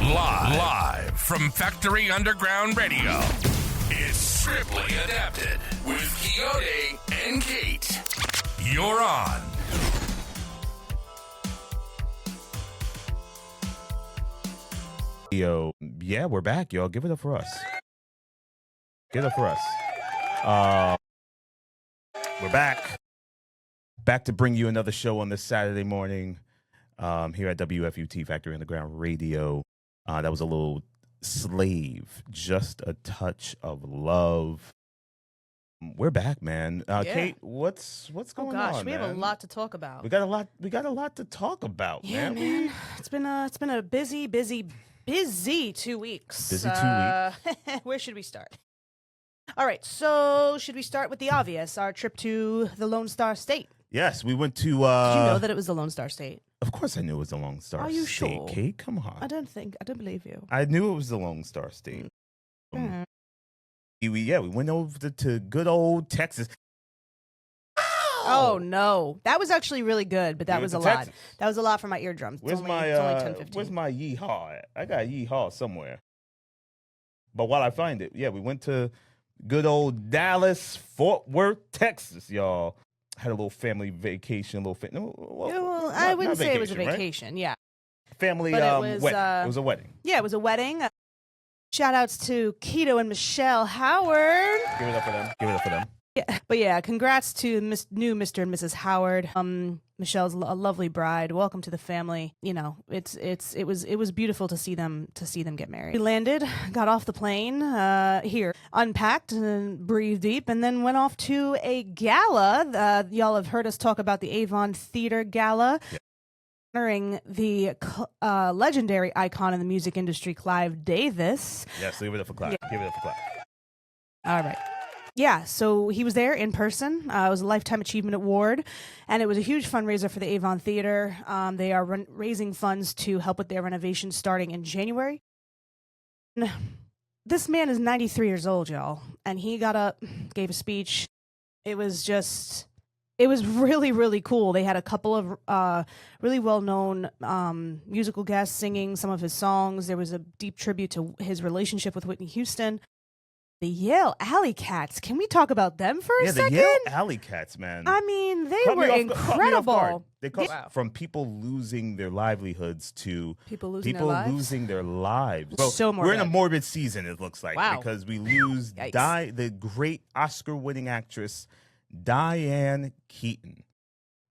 Live from Factory Underground Radio. It's Strictly Adapted with Kayode and Kate. You're on. Yo, yeah, we're back, y'all. Give it up for us. Give it up for us. We're back. Back to bring you another show on this Saturday morning here at WFUT Factory Underground Radio. That was a little Slave, Just a Touch of Love. We're back, man. Kate, what's going on? Oh gosh, we man? have a lot to talk about. We got a lot to talk about, yeah, man. It's been a busy 2 weeks. Busy 2 weeks. Where should we start? All right, so should we start with the obvious? Our trip to the Lone Star State. Yes, we went to. Did you know that it was the Lone Star State? Of course, I knew it was the Lone Star State. Are you sure? Kate, come on. I don't believe you. I knew it was the Lone Star State. We went over to good old Texas. Oh no, that was actually really good, but that was a lot. Texas. That was a lot for my eardrums. Where's it's only 10, 15. Where's my yeehaw at? I got yeehaw somewhere. But while I find it, we went to good old Dallas, Fort Worth, Texas, y'all. Had a little family vacation, I wouldn't say it was a vacation. Right? Yeah, family wedding. It was a wedding. Yeah, it was a wedding. Shout outs to Keto and Michelle Howard. Give it up for them. Yeah, but yeah, congrats to new Mr. and Mrs. Howard. Michelle's a lovely bride. Welcome to the family. You know, it was beautiful to see them get married. We landed, got off the plane here, unpacked and breathed deep, and then went off to a gala. Y'all have heard us talk about the Avon Theater Gala. Yeah. Honoring the legendary icon in the music industry, Clive Davis. Yes, give it up for Clive. Yeah. Give it up for Clive. All right. Yeah, so he was there in person. It was a Lifetime Achievement Award, and it was a huge fundraiser for the Avon Theater. They are raising funds to help with their renovation starting in January. This man is 93 years old, y'all, and he got up, gave a speech. It was really, really cool. They had a couple of really well-known musical guests singing some of his songs. There was a deep tribute to his relationship with Whitney Houston. The Yale Alley Cats. Can we talk about them for a second? Yeah, the Yale Alley Cats, man. I mean, they were incredible. They from people losing their livelihoods to people losing their lives. So morbid. We're in a morbid season, it looks like, wow. because we lose the great Oscar-winning actress Diane Keaton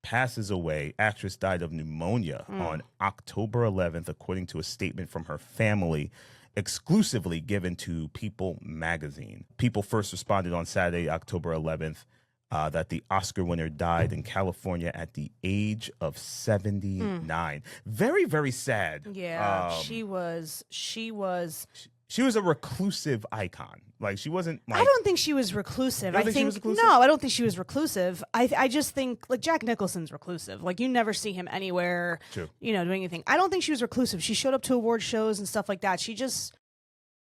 passes away. Actress died of pneumonia on October 11th, according to a statement from her family, exclusively given to People magazine. People first responded on Saturday, October 11th, that the Oscar winner died in California at the age of 79. Very, very sad. Yeah, she was a reclusive icon. Like, she wasn't like... I don't think she was reclusive. No, I don't think she was reclusive. I just think, like, Jack Nicholson's reclusive. Like, you never see him anywhere, True. Doing anything. I don't think she was reclusive. She showed up to award shows and stuff like that. She was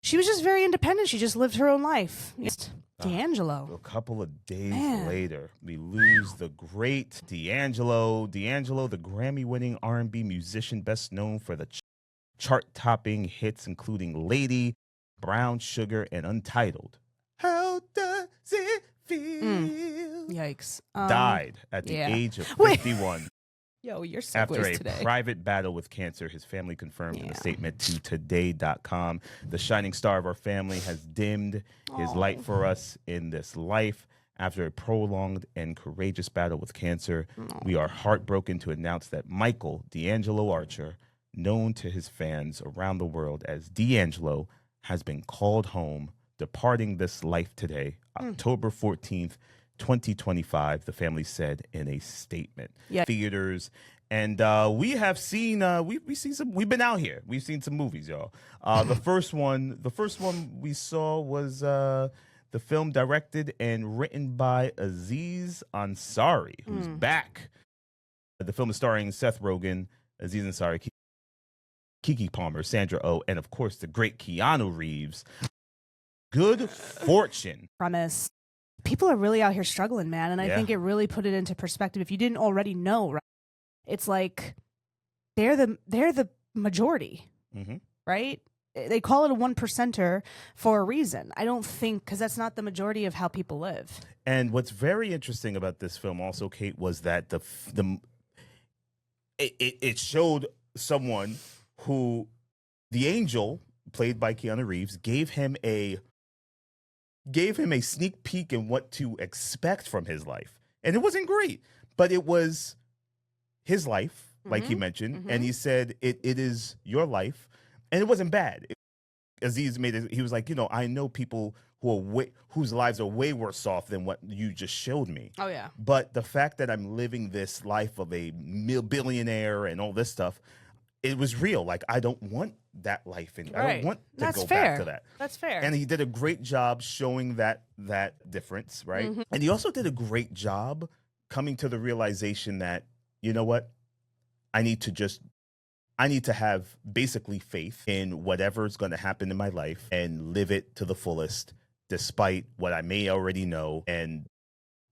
just very independent. She just lived her own life. D'Angelo. A couple of days later, we lose the great D'Angelo. D'Angelo, the Grammy-winning R&B musician, best known for the chart-topping hits including Lady, Brown Sugar, and Untitled. How does it feel? Yikes. Died at the age of 51. Yo, you're segues after a today. private battle with cancer, his family confirmed in a statement to Today.com. The shining star of our family has dimmed his light for us in this life. After a prolonged and courageous battle with cancer, we are heartbroken to announce that Michael D'Angelo Archer, known to his fans around the world as D'Angelo, has been called home, departing this life today, October 14th, 2025, the family said in a statement. Theaters, and we have seen we've seen some. We've been out here. We've seen some movies, y'all. The first one we saw was the film directed and written by Aziz Ansari, who's back. The film is starring Seth Rogen, Aziz Ansari, Keke Palmer, Sandra Oh, and of course the great Keanu Reeves. Good Fortune. Premise. People are really out here struggling, man, and I think it really put it into perspective. If you didn't already know, right? It's like they're the majority. right? They call it a 1%er for a reason. I don't think, because that's not the majority of how people live. And what's very interesting about this film also, Kate, was that it showed someone who the angel, played by Keanu Reeves, gave him a sneak peek in what to expect from his life. And it wasn't great, but it was his life, like he mentioned. And he said, it is your life. And it wasn't bad. Aziz made it, he was like, I know people whose lives are way worse off than what you just showed me. Oh, yeah. But the fact that I'm living this life of a billionaire and all this stuff, it was real. Like, I don't want that life. And I don't want to go back to that. That's fair. And he did a great job showing that difference, right? And he also did a great job coming to the realization that, you know what? I need to have basically faith in whatever's going to happen in my life and live it to the fullest, despite what I may already know. And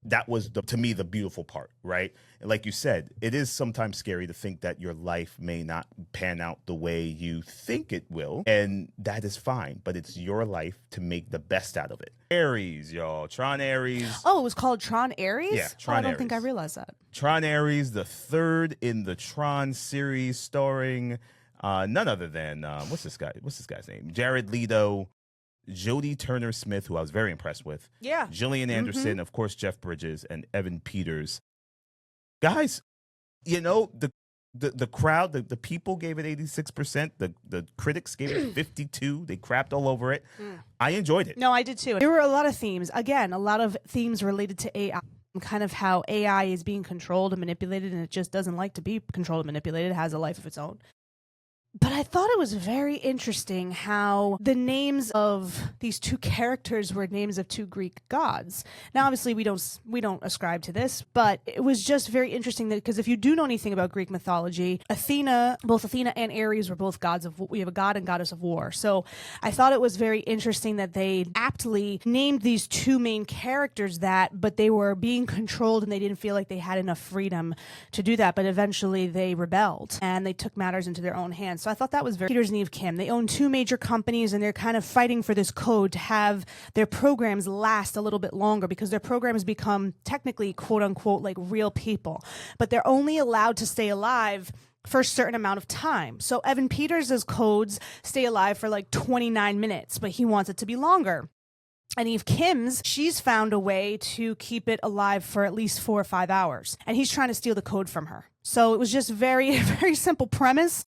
that was, to me, the beautiful part, right? And like you said, it is sometimes scary to think that your life may not pan out the way you think it will. And that is fine, but it's your life to make the best out of it. Aries, y'all. Tron Aries. Oh, it was called Tron Aries? Yeah, Tron I don't Aries. think I realized that. Tron Aries, the third in the Tron series, starring none other than, what's this guy's name? Jared Leto, Jodie Turner-Smith, who I was very impressed with. Yeah. Gillian Anderson, of course, Jeff Bridges, and Evan Peters. Guys, the crowd, the people gave it 86%. The critics gave it 52%. They crapped all over it. I enjoyed it. No, I did too. There were a lot of themes. Again, a lot of themes related to AI. Kind of how AI is being controlled and manipulated, and it just doesn't like to be controlled and manipulated. It has a life of its own. But I thought it was very interesting how the names of these two characters were names of two Greek gods. Now, obviously, we don't ascribe to this, but it was just very interesting that, because if you do know anything about Greek mythology, both Athena and Ares were both gods of. We have a god and goddess of war. So I thought it was very interesting that they aptly named these two main characters that, but they were being controlled and they didn't feel like they had enough freedom to do that. But eventually, they rebelled and they took matters into their own hands. So I thought that was very Peters and Eve Kim. They own two major companies and they're kind of fighting for this code to have their programs last a little bit longer, because their programs become technically, quote unquote, like real people, but they're only allowed to stay alive for a certain amount of time. So Evan Peters' codes stay alive for like 29 minutes, but he wants it to be longer. And Eve Kim's, she's found a way to keep it alive for at least 4 or 5 hours. And he's trying to steal the code from her. So it was just very, very simple premise.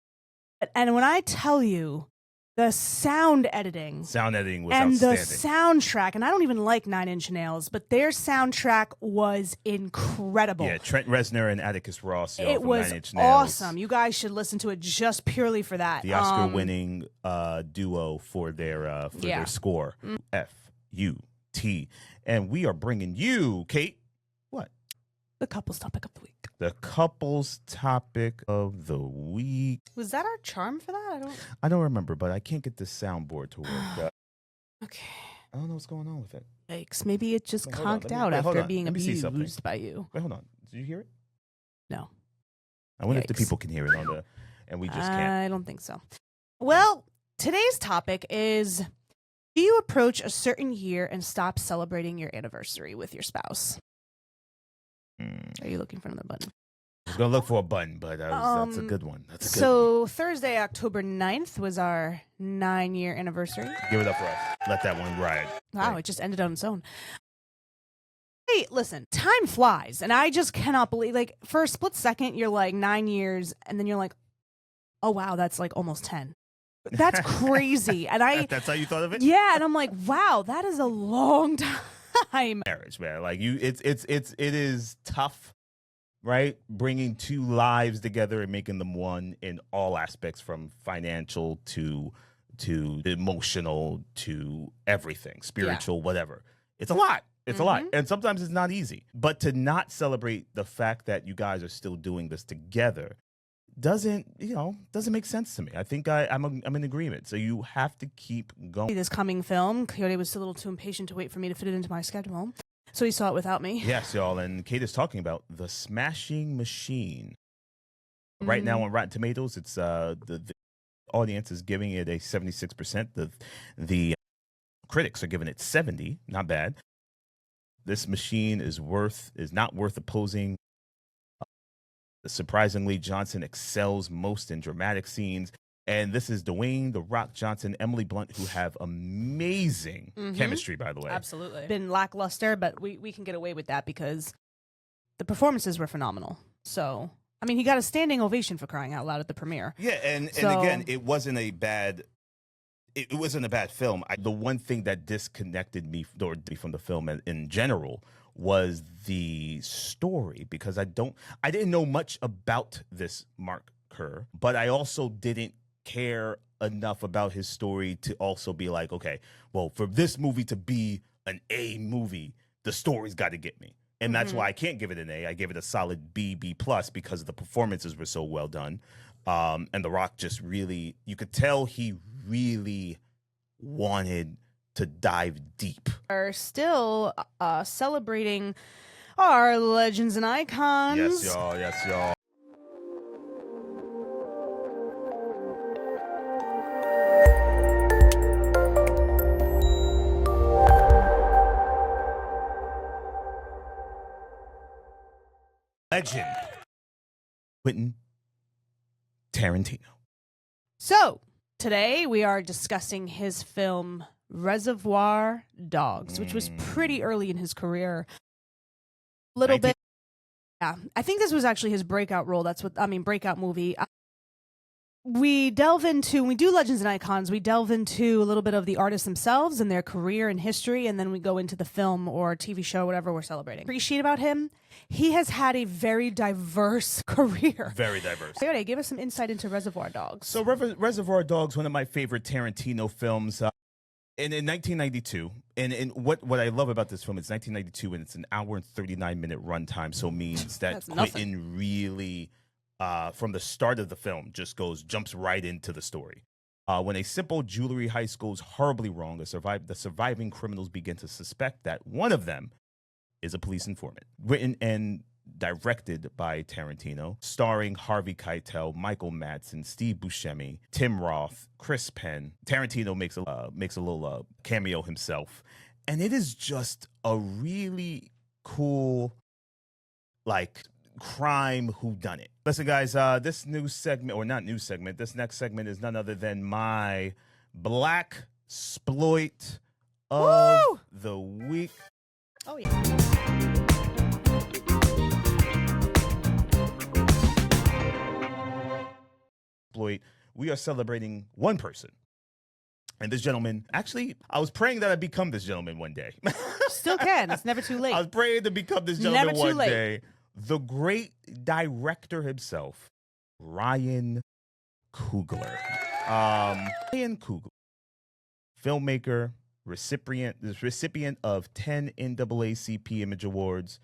And when I tell you the sound editing was and outstanding. the soundtrack, and I don't even like Nine Inch Nails, but their soundtrack was incredible. Yeah, Trent Reznor and Atticus Ross. It from was Nine Inch Nails. awesome. You guys should listen to it just purely for that. The Oscar-winning duo for their score, F-U-T. And we are bringing you, Kate, what? The couple's topic of the week. The couple's topic of the week. Was that our charm for that? I don't remember, but I can't get this soundboard to work. Okay. I don't know what's going on with it. Yikes. Maybe it just conked out after being abused by you. Wait, hold on. Did you hear it? No. I wonder if the people can hear it and we just can't. I don't think so. Well, today's topic is, do you approach a certain year and stop celebrating your anniversary with your spouse? Are you looking for another button? I was going to look for a button, but that's a good one. Thursday, October 9th was our 9-year anniversary. Give it up for us. Let that one ride. Wow, It just ended on its own. Hey, listen, time flies, and I just cannot believe, like, for a split second, you're like 9 years, and then you're like, oh, wow, that's like almost 10. That's crazy. And That's how you thought of it? Yeah, and I'm like, wow, that is a long time. Marriage, man. Like it is tough, right? Bringing two lives together and making them one in all aspects, from financial to emotional to everything, spiritual, whatever. It's a lot. It's a lot. And sometimes it's not easy. But to not celebrate the fact that you guys are still doing this together doesn't make sense to me. I think I'm in agreement. So you have to keep going. This coming film, Kayode was a little too impatient to wait for me to fit it into my schedule, so he saw it without me. Yes, y'all. And Kate is talking about The Smashing Machine. Right now on Rotten Tomatoes, it's the Audience is giving it a 76%. The critics are giving it 70. Not bad. This machine is not worth opposing. Surprisingly, Johnson excels most in dramatic scenes. And this is Dwayne, The Rock Johnson, Emily Blunt, who have amazing chemistry, by the way. Absolutely. Been lackluster, but we can get away with that because the performances were phenomenal. So, I mean, he got a standing ovation for crying out loud at the premiere. Yeah, and again, it wasn't a bad film. The one thing that disconnected me from the film in general was the story, because I didn't know much about this Mark Kerr, but I also didn't care enough about his story to also be like, okay, well, for this movie to be an A movie, the story's got to get me. And that's why I can't give it an A. I gave it a solid B plus, because the performances were so well done. And The Rock just really, you could tell he really wanted to dive deep. We're still celebrating our legends and icons. Yes, y'all. Yes, y'all. Legend. Quentin Tarantino. So, today we are discussing his film Reservoir Dogs, which was pretty early in his career. Little bit. Yeah, I think this was actually his breakout role. Breakout movie. When we do Legends and Icons, we delve into a little bit of the artists themselves and their career and history, and then we go into the film or TV show, whatever we're celebrating. Appreciate about him, he has had a very diverse career. Very diverse. Kayode, give us some insight into Reservoir Dogs. So Reservoir Dogs, one of my favorite Tarantino films. And in 1992, and what I love about this film, it's 1992, and it's an hour and 39-minute runtime, so means that Quentin really, from the start of the film, jumps right into the story. When a simple jewelry heist goes horribly wrong, the surviving criminals begin to suspect that one of them is a police informant. Written and directed by Tarantino, starring Harvey Keitel, Michael Madsen, Steve Buscemi, Tim Roth, Chris Penn. Tarantino makes a little cameo himself, and it is just a really cool, like, crime whodunit. Listen, guys, this next segment is none other than my Blacksploit of the week. Oh yeah. We are celebrating one person. And this gentleman, actually, I was praying that I become this gentleman one day. Still can. It's never too late. I was praying to become this gentleman one day. The great director himself, Ryan Coogler. Ryan Coogler, filmmaker, recipient of 10 NAACP Image Awards,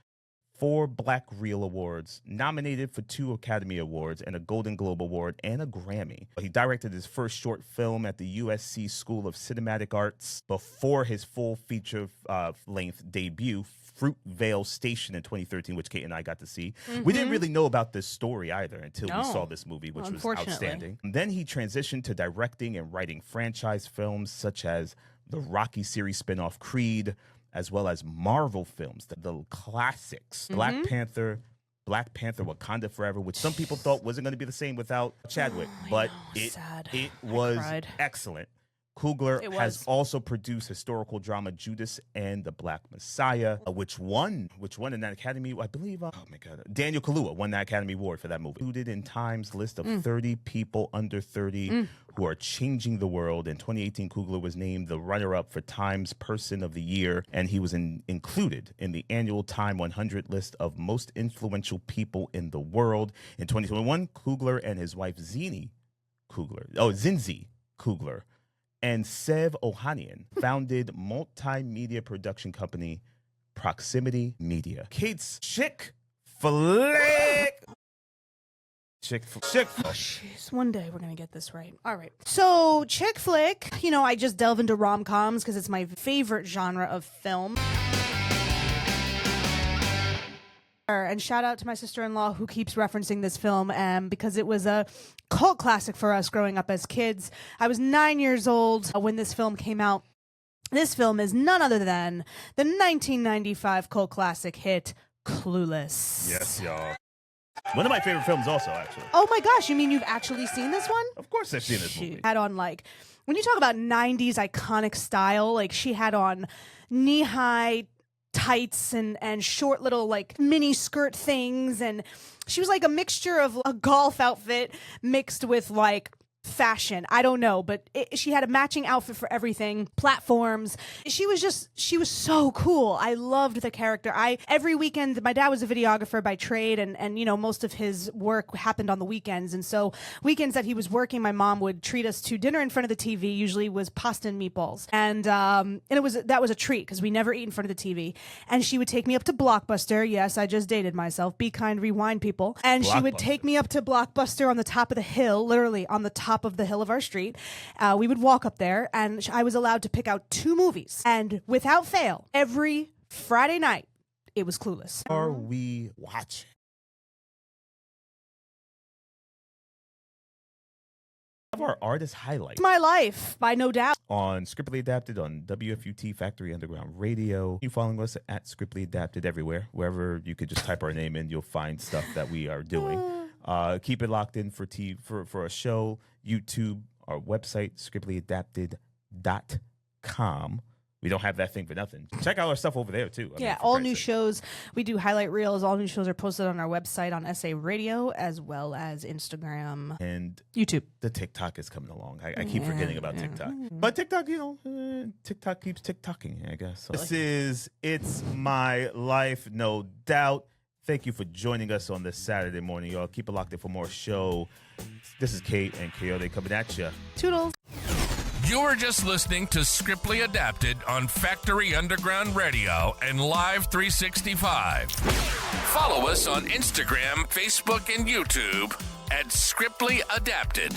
4 Black Reel Awards, nominated for 2 Academy Awards and a Golden Globe Award and a Grammy. He directed his first short film at the USC School of Cinematic Arts before his full feature-length debut, Fruitvale Station, in 2013, which Kate and I got to see. We didn't really know about this story either until we saw this movie, which was outstanding. And then he transitioned to directing and writing franchise films such as the Rocky series spinoff Creed, as well as Marvel films, the classics, Black Panther, Wakanda Forever, which some people thought wasn't going to be the same without Chadwick, but it was excellent. Coogler has also produced historical drama Judas and the Black Messiah, which won an Academy, I believe. Daniel Kaluuya won that Academy Award for that movie. Included in Time's list of 30 people under 30 who are changing the world. In 2018, Coogler was named the runner-up for Time's Person of the Year, and he was included in the annual Time 100 list of most influential people in the world. In 2021, Coogler and his wife Zinzi Coogler, and Sev Ohanian founded multimedia production company Proximity Media. Kate's Chick Flick. Jeez, one day we're gonna get this right. All right. So chick flick, I just delve into rom-coms because it's my favorite genre of film. And shout out to my sister-in-law who keeps referencing this film because it was a cult classic for us growing up as kids. I was 9 years old when this film came out. This film is none other than the 1995 cult classic hit, Clueless. Yes, y'all. One of my favorite films also, actually. Oh my gosh, you mean you've actually seen this one? Of course I've seen this movie. Had on, like, when you talk about 90s iconic style, like, she had on knee-high tights and short little, like, mini skirt things, and she was like a mixture of a golf outfit mixed with, like, fashion. I don't know, but she had a matching outfit for everything. Platforms. She was so cool. I loved the character. Every weekend, my dad was a videographer by trade, and you know, most of his work happened on the weekends. And so weekends that he was working, my mom would treat us to dinner in front of the TV. Usually was pasta and meatballs, and that was a treat because we never eat in front of the TV. And she would take me up to Blockbuster. Yes, I just dated myself. Be kind, rewind, people. And she would take me up to Blockbuster on the top of the hill, literally on the top of the hill of our street. We would walk up there, and I was allowed to pick out 2 movies, and without fail, every Friday night, it was Clueless. Are we watching? Of our artist highlights. My life, by no doubt. On Scriptly Adapted on WFUT Factory Underground Radio. You following us at Scriptly Adapted everywhere. Wherever you could just type our name in, you'll find stuff that we are doing. Keep it locked in for a show, YouTube, our website, scriptlyadapted.com. We don't have that thing for nothing. Check out our stuff over there, too. All new shows. We do highlight reels. All new shows are posted on our website on SA Radio, as well as Instagram and YouTube. The TikTok is coming along. I keep forgetting about TikTok. But TikTok, TikTok keeps TikToking, I guess. So this is It's My Life, no doubt. Thank you for joining us on this Saturday morning, y'all. Keep it locked in for more show. This is Kate and Kayode coming at you. Toodles. You're just listening to Scriptly Adapted on Factory Underground Radio and Live 365. Follow us on Instagram, Facebook, and YouTube at Scriptly Adapted.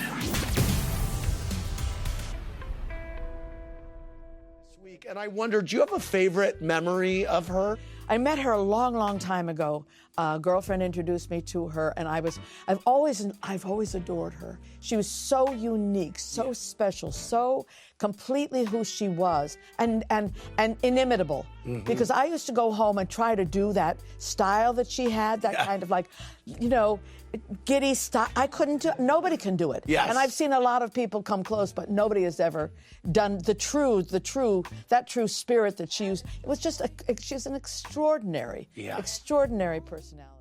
And I wondered, do you have a favorite memory of her? I met her a long, long time ago. A girlfriend introduced me to her, and I've always adored her. She was so unique, so special, so completely who she was, and inimitable. Mm-hmm. Because I used to go home and try to do that style that she had, that kind of, like, you know, giddy style. I couldn't do it. Nobody can do it. Yes. And I've seen a lot of people come close, but nobody has ever done that true spirit that she used. It was just, she's an extraordinary personality.